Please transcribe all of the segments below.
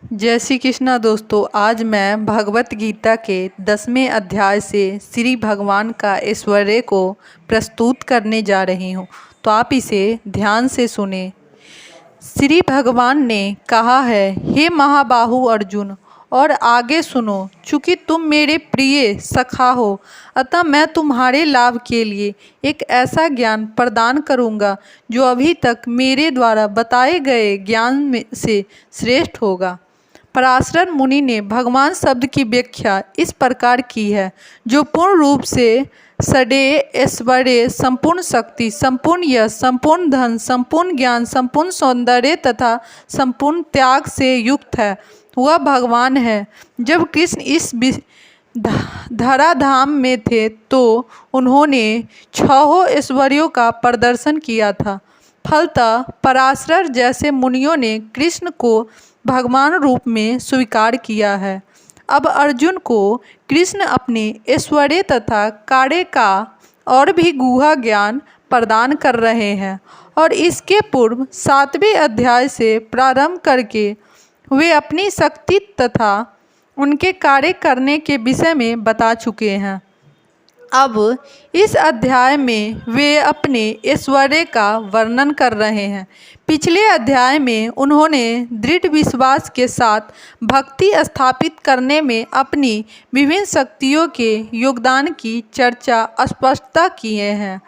जय श्री कृष्णा दोस्तों। आज मैं भगवत गीता के 10वें अध्याय से श्री भगवान का ऐश्वर्य को प्रस्तुत करने जा रही हूँ, तो आप इसे ध्यान से सुने। श्री भगवान ने कहा है, हे महाबाहु अर्जुन, और आगे सुनो। चूँकि तुम मेरे प्रिय सखा हो, अतः मैं तुम्हारे लाभ के लिए एक ऐसा ज्ञान प्रदान करूँगा जो अभी तक मेरे द्वारा बताए गए ज्ञान में से श्रेष्ठ होगा। पराशर मुनि ने भगवान शब्द की व्याख्या इस प्रकार की है, जो पूर्ण रूप से सदैव ऐश्वर्य, संपूर्ण शक्ति, संपूर्ण यश, संपूर्ण धन, संपूर्ण ज्ञान, संपूर्ण सौंदर्य तथा संपूर्ण त्याग से युक्त है, वह भगवान है। जब कृष्ण इस धराधाम में थे तो उन्होंने छहों ऐश्वर्यों का प्रदर्शन किया था। फलतः पराशर जैसे मुनियों ने कृष्ण को भगवान रूप में स्वीकार किया है। अब अर्जुन को कृष्ण अपने ऐश्वर्य तथा कार्य का और भी गूढ़ ज्ञान प्रदान कर रहे हैं, और इसके पूर्व 7वें अध्याय से प्रारंभ करके वे अपनी शक्ति तथा उनके कार्य करने के विषय में बता चुके हैं। अब इस अध्याय में वे अपने ऐश्वर्य का वर्णन कर रहे हैं। पिछले अध्याय में उन्होंने दृढ़ विश्वास के साथ भक्ति स्थापित करने में अपनी विभिन्न शक्तियों के योगदान की चर्चा स्पष्टता किए हैं।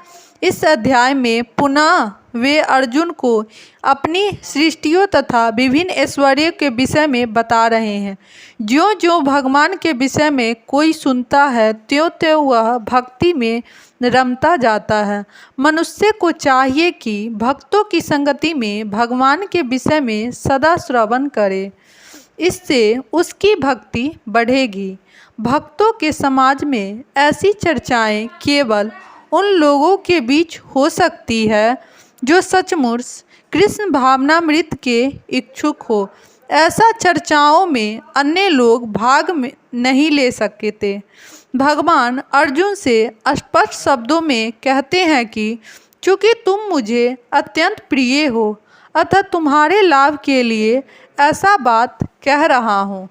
इस अध्याय में पुनः वे अर्जुन को अपनी सृष्टियों तथा विभिन्न ऐश्वर्य के विषय में बता रहे हैं। ज्यों ज्यों भगवान के विषय में कोई सुनता है, त्यों त्यों वह भक्ति में रमता जाता है। मनुष्य को चाहिए कि भक्तों की संगति में भगवान के विषय में सदा श्रवण करे, इससे उसकी भक्ति बढ़ेगी। भक्तों के समाज में ऐसी चर्चाएं केवल उन लोगों के बीच हो सकती है जो सचमुच कृष्ण भावनामृत के इच्छुक हो। ऐसा चर्चाओं में अन्य लोग भाग में नहीं ले सकते। भगवान अर्जुन से स्पष्ट शब्दों में कहते हैं कि चूँकि तुम मुझे अत्यंत प्रिय हो, अतः तुम्हारे लाभ के लिए ऐसा बात कह रहा हूँ।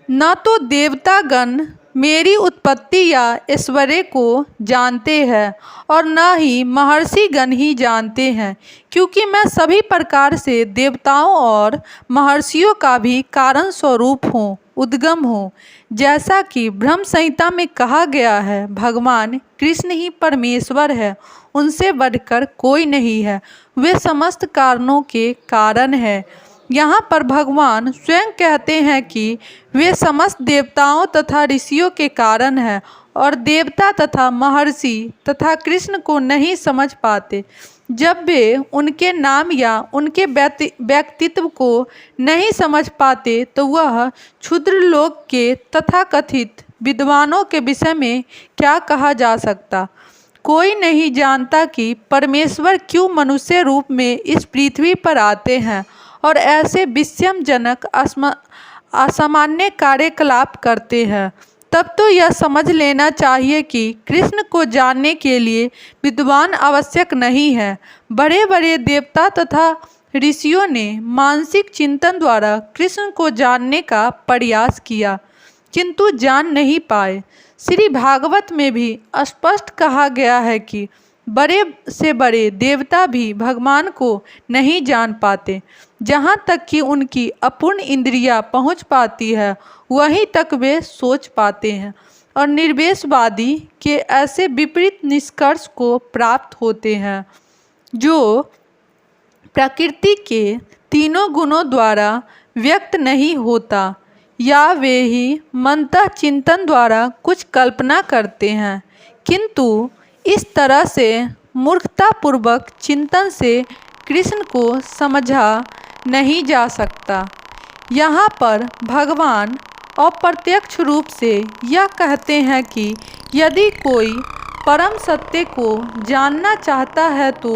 न तो देवतागण मेरी उत्पत्ति या ऐश्वर्य को जानते हैं, और न ही महर्षिगण ही जानते हैं, क्योंकि मैं सभी प्रकार से देवताओं और महर्षियों का भी कारण स्वरूप हूँ, उद्गम हूँ। जैसा कि ब्रह्म संहिता में कहा गया है, भगवान कृष्ण ही परमेश्वर है, उनसे बढ़कर कोई नहीं है, वे समस्त कारणों के कारण है। यहाँ पर भगवान स्वयं कहते हैं कि वे समस्त देवताओं तथा ऋषियों के कारण हैं, और देवता तथा महर्षि तथा कृष्ण को नहीं समझ पाते। जब वे उनके नाम या उनके व्यक्तित्व को नहीं समझ पाते तो वह क्षुद्र लोक के तथाकथित विद्वानों के विषय में क्या कहा जा सकता। कोई नहीं जानता कि परमेश्वर क्यों मनुष्य रूप में इस पृथ्वी पर आते हैं और ऐसे विस्मयजनक असामान्य कार्यकलाप करते हैं। तब तो यह समझ लेना चाहिए कि कृष्ण को जानने के लिए विद्वान आवश्यक नहीं है। बड़े बड़े देवता तथा ऋषियों ने मानसिक चिंतन द्वारा कृष्ण को जानने का प्रयास किया, किंतु जान नहीं पाए। श्री भागवत में भी स्पष्ट कहा गया है कि बड़े से बड़े देवता भी भगवान को नहीं जान पाते। जहाँ तक कि उनकी अपूर्ण इंद्रियां पहुँच पाती है, वहीं तक वे सोच पाते हैं, और निर्वेशवादी के ऐसे विपरीत निष्कर्ष को प्राप्त होते हैं जो प्रकृति के तीनों गुणों द्वारा व्यक्त नहीं होता, या वे ही मंतः चिंतन द्वारा कुछ कल्पना करते हैं। किंतु इस तरह से मूर्खतापूर्वक चिंतन से कृष्ण को समझा नहीं जा सकता। यहाँ पर भगवान अप्रत्यक्ष रूप से यह कहते हैं कि यदि कोई परम सत्य को जानना चाहता है तो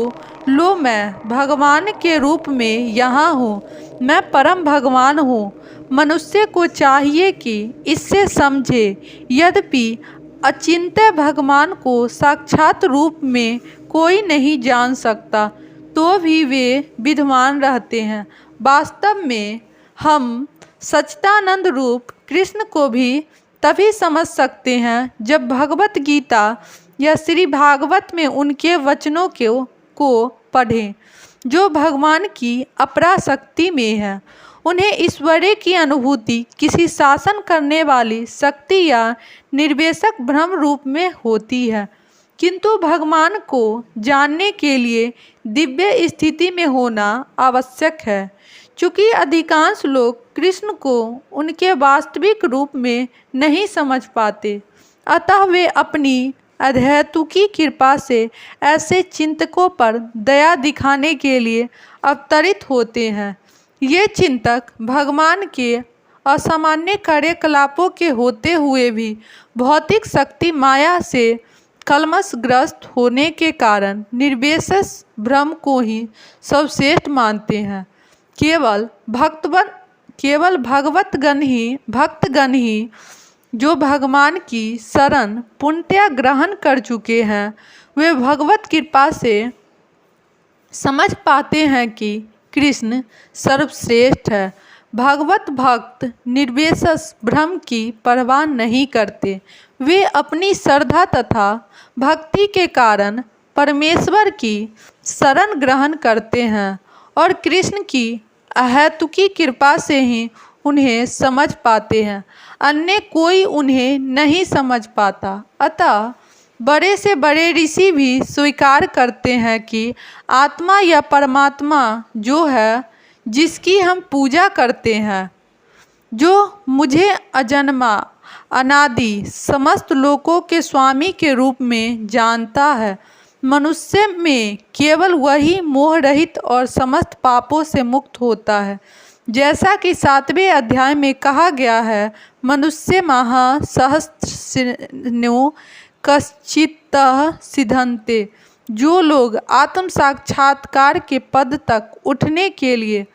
लो, मैं भगवान के रूप में यहाँ हूँ, मैं परम भगवान हूँ। मनुष्य को चाहिए कि इससे समझे। यद्यपि अचिंत्य भगवान को साक्षात रूप में कोई नहीं जान सकता, तो भी वे विद्वान रहते हैं। वास्तव में हम सच्चिदानंद रूप कृष्ण को भी तभी समझ सकते हैं जब भगवत गीता या श्री भागवत में उनके वचनों को पढ़ें, जो भगवान की अपरा शक्ति में है। उन्हें ईश्वरीय की अनुभूति किसी शासन करने वाली शक्ति या निर्देशक भ्रम रूप में होती है, किंतु भगवान को जानने के लिए दिव्य स्थिति में होना आवश्यक है। चूँकि अधिकांश लोग कृष्ण को उनके वास्तविक रूप में नहीं समझ पाते, अतः वे अपनी अधैतुकी कृपा से ऐसे चिंतकों पर दया दिखाने के लिए अवतरित होते हैं। ये चिंतक भगवान के असामान्य कार्यकलापों के होते हुए भी भौतिक शक्ति माया से कलमशग्रस्त होने के कारण निर्विशेष भ्रम को ही सर्वश्रेष्ठ मानते हैं। केवल भक्तगण ही जो भगवान की शरण पूर्णतया ग्रहण कर चुके हैं, वे भगवत कृपा से समझ पाते हैं कि कृष्ण सर्वश्रेष्ठ है। भागवत भक्त निर्विशेष भ्रम की परवाह नहीं करते। वे अपनी श्रद्धा तथा भक्ति के कारण परमेश्वर की शरण ग्रहण करते हैं और कृष्ण की अहेतुकी कृपा से ही उन्हें समझ पाते हैं, अन्य कोई उन्हें नहीं समझ पाता। अतः बड़े से बड़े ऋषि भी स्वीकार करते हैं कि आत्मा या परमात्मा जो है, जिसकी हम पूजा करते हैं, जो मुझे अजन्मा अनादि समस्त लोकों के स्वामी के रूप में जानता है, मनुष्य में केवल वही मोह रहित और समस्त पापों से मुक्त होता है। जैसा कि 7वें अध्याय में कहा गया है, मनुष्य महा सहस्रनो कश्चित्तः सिद्धन्ते। जो लोग आत्म साक्षात्कार के पद तक उठने के लिए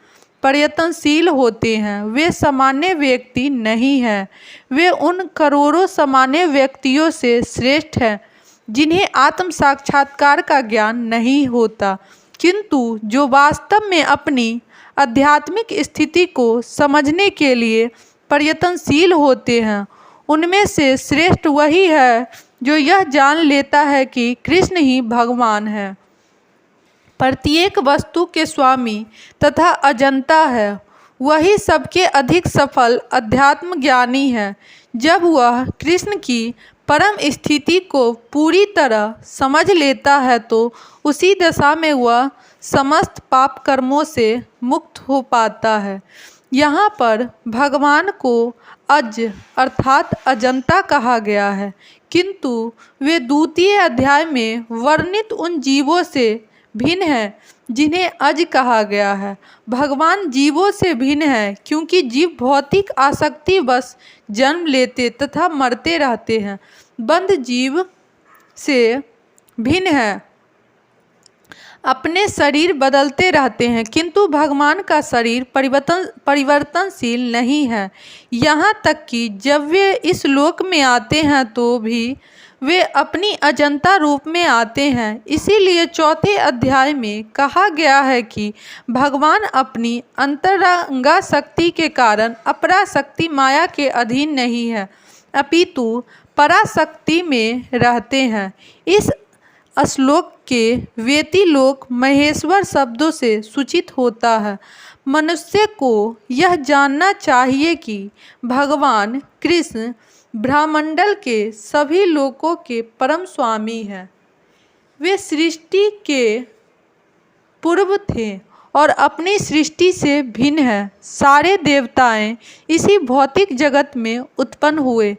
प्रयत्नशील होते हैं, वे सामान्य व्यक्ति नहीं हैं। वे उन करोड़ों सामान्य व्यक्तियों से श्रेष्ठ हैं जिन्हें आत्म साक्षात्कार का ज्ञान नहीं होता, किंतु जो वास्तव में अपनी आध्यात्मिक स्थिति को समझने के लिए प्रयत्नशील होते हैं। उनमें से श्रेष्ठ वही है जो यह जान लेता है कि कृष्ण ही भगवान है, प्रत्येक वस्तु के स्वामी तथा अजंता है। वही सबके अधिक सफल अध्यात्म ज्ञानी है। जब वह कृष्ण की परम स्थिति को पूरी तरह समझ लेता है तो उसी दशा में वह समस्त पाप कर्मों से मुक्त हो पाता है। यहाँ पर भगवान को अज अर्थात अजंता कहा गया है, किंतु वे द्वितीय अध्याय में वर्णित उन जीवों से भिन्न हैं जिन्हें अज कहा गया है। भगवान जीवों से भिन्न है क्योंकि जीव भौतिक आसक्ति बस जन्म लेते तथा मरते रहते हैं। बंध जीव से भिन्न है, अपने शरीर बदलते रहते हैं, किंतु भगवान का शरीर परिवर्तनशील नहीं है। यहाँ तक कि जब वे इस लोक में आते हैं तो भी वे अपनी अजंता रूप में आते हैं। इसीलिए चौथे अध्याय में कहा गया है कि भगवान अपनी अंतरंगा शक्ति के कारण अपराशक्ति माया के अधीन नहीं है, अपितु पराशक्ति में रहते हैं। इस श्लोक के वेतिलोक महेश्वर शब्दों से सूचित होता है। मनुष्य को यह जानना चाहिए कि भगवान कृष्ण ब्रह्मांड के सभी लोकों के परम स्वामी हैं। वे सृष्टि के पूर्व थे और अपनी सृष्टि से भिन्न हैं। सारे देवताएं इसी भौतिक जगत में उत्पन्न हुए,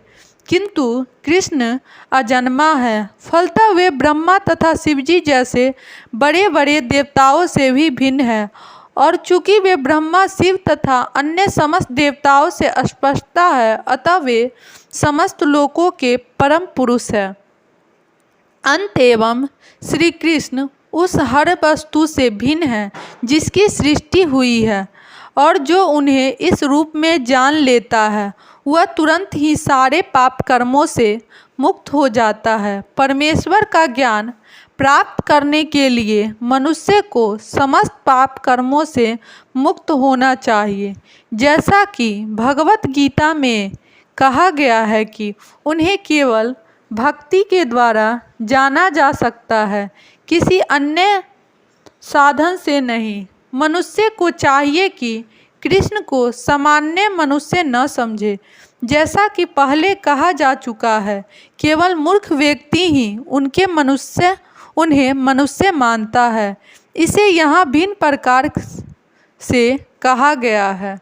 किंतु कृष्ण अजन्मा है। फलतः वे ब्रह्मा तथा शिवजी जैसे बड़े बड़े देवताओं से भी भिन्न हैं, और चूंकि वे ब्रह्मा, शिव तथा अन्य समस्त देवताओं से स्पष्टता है, अतः वे समस्त लोकों के परम पुरुष हैं। अंत एवं श्री कृष्ण उस हर वस्तु से भिन्न है जिसकी सृष्टि हुई है, और जो उन्हें इस रूप में जान लेता है वह तुरंत ही सारे पाप कर्मों से मुक्त हो जाता है। परमेश्वर का ज्ञान प्राप्त करने के लिए मनुष्य को समस्त पाप कर्मों से मुक्त होना चाहिए। जैसा कि भगवत गीता में कहा गया है कि उन्हें केवल भक्ति के द्वारा जाना जा सकता है, किसी अन्य साधन से नहीं। मनुष्य को चाहिए कि कृष्ण को सामान्य मनुष्य न समझे। जैसा कि पहले कहा जा चुका है, केवल मूर्ख व्यक्ति ही उन्हें मनुष्य मानता है। इसे यहाँ भिन्न प्रकार से कहा गया है।